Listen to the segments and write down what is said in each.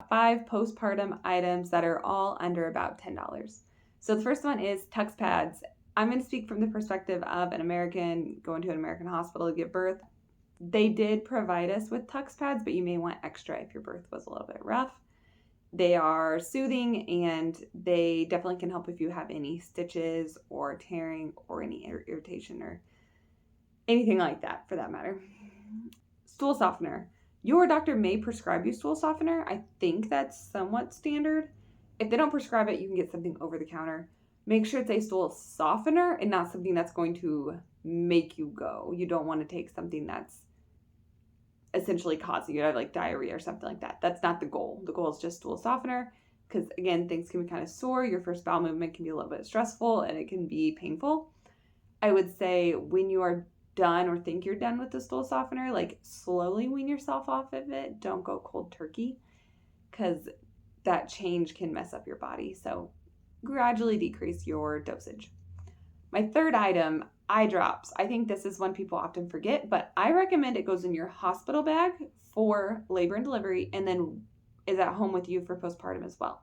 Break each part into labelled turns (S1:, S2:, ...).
S1: about 5 postpartum items that are all under about $10. So the first one is Tux pads. I'm going to speak from the perspective of an American going to an American hospital to give birth. They did provide us with Tux pads, but you may want extra if your birth was a little bit rough. They are soothing and they definitely can help if you have any stitches or tearing or any irritation or anything like that for that matter. Stool softener. Your doctor may prescribe you stool softener. I think that's somewhat standard. If they don't prescribe it, you can get something over the counter. Make sure it's a stool softener and not something that's going to make you go. You don't want to take something that's essentially causing you to have like diarrhea or something like that. That's not the goal. The goal is just stool softener because, again, things can be kind of sore. Your first bowel movement can be a little bit stressful and it can be painful. I would say when you are done or think you're done with the stool softener, like slowly wean yourself off of it. Don't go cold turkey because that change can mess up your body. So gradually decrease your dosage. My third item, eye drops. I think this is one people often forget, but I recommend it goes in your hospital bag for labor and delivery and then is at home with you for postpartum as well.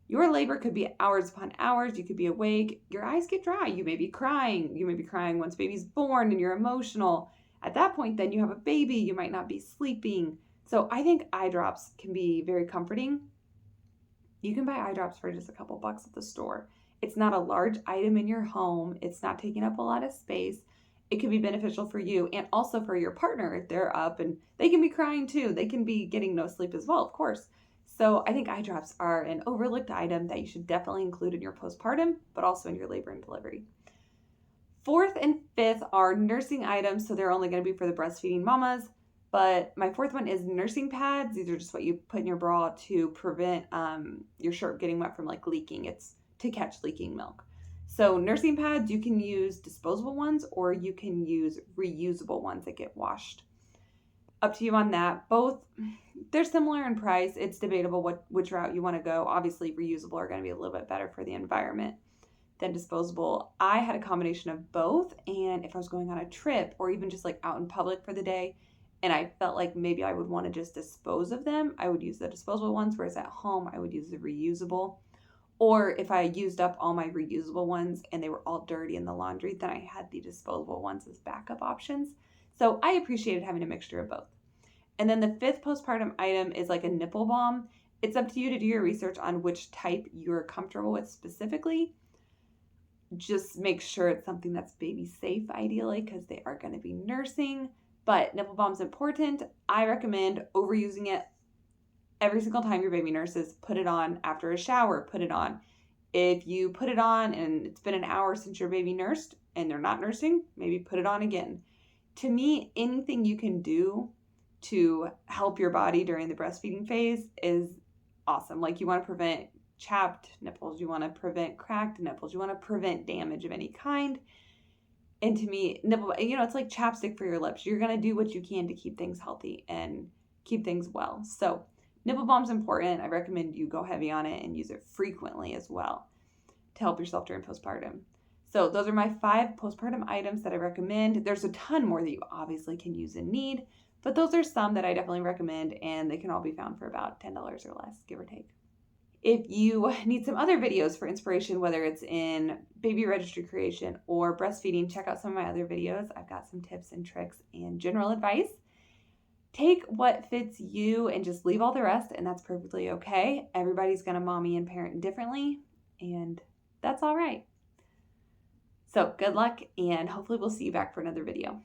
S1: Your labor could be hours upon hours. You could be awake. Your eyes get dry. You may be crying. You may be crying once baby's born and you're emotional. At that point, then you have a baby. You might not be sleeping. So I think eye drops can be very comforting. You can buy eye drops for just a couple bucks at the store. It's not a large item in your home. It's not taking up a lot of space. It can be beneficial for you and also for your partner if they're up and they can be crying too. They can be getting no sleep as well, of course. So I think eye drops are an overlooked item that you should definitely include in your postpartum, but also in your labor and delivery. Fourth and fifth are nursing items, so they're only going to be for the breastfeeding mamas. But my fourth one is nursing pads. These are just what you put in your bra to prevent your shirt getting wet from like leaking. It's to catch leaking milk. So nursing pads, you can use disposable ones or you can use reusable ones that get washed. Up to you on that. Both, they're similar in price. It's debatable which route you want to go. Obviously, reusable are going to be a little bit better for the environment than disposable. I had a combination of both, and if I was going on a trip or even just like out in public for the day, and I felt like maybe I would want to just dispose of them, I would use the disposable ones, whereas at home, I would use the reusable. Or if I used up all my reusable ones and they were all dirty in the laundry, then I had the disposable ones as backup options. So I appreciated having a mixture of both. And then the fifth postpartum item is like a nipple balm. It's up to you to do your research on which type you're comfortable with specifically. Just make sure it's something that's baby safe, ideally, because they are going to be nursing. But nipple balm is important. I recommend overusing it every single time your baby nurses. Put it on after a shower, put it on. If you put it on and it's been an hour since your baby nursed and they're not nursing, maybe put it on again. To me, anything you can do to help your body during the breastfeeding phase is awesome. Like you want to prevent chapped nipples, you want to prevent cracked nipples, you want to prevent damage of any kind. And to me, nipple, it's like chapstick for your lips. You're going to do what you can to keep things healthy and keep things well. So nipple balm is important. I recommend you go heavy on it and use it frequently as well to help yourself during postpartum. So those are my 5 postpartum items that I recommend. There's a ton more that you obviously can use and need, but those are some that I definitely recommend, and they can all be found for about $10 or less, give or take. If you need some other videos for inspiration, whether it's in baby registry creation or breastfeeding, check out some of my other videos. I've got some tips and tricks and general advice. Take what fits you and just leave all the rest, and that's perfectly okay. Everybody's going to mommy and parent differently, and that's all right. So good luck, and hopefully we'll see you back for another video.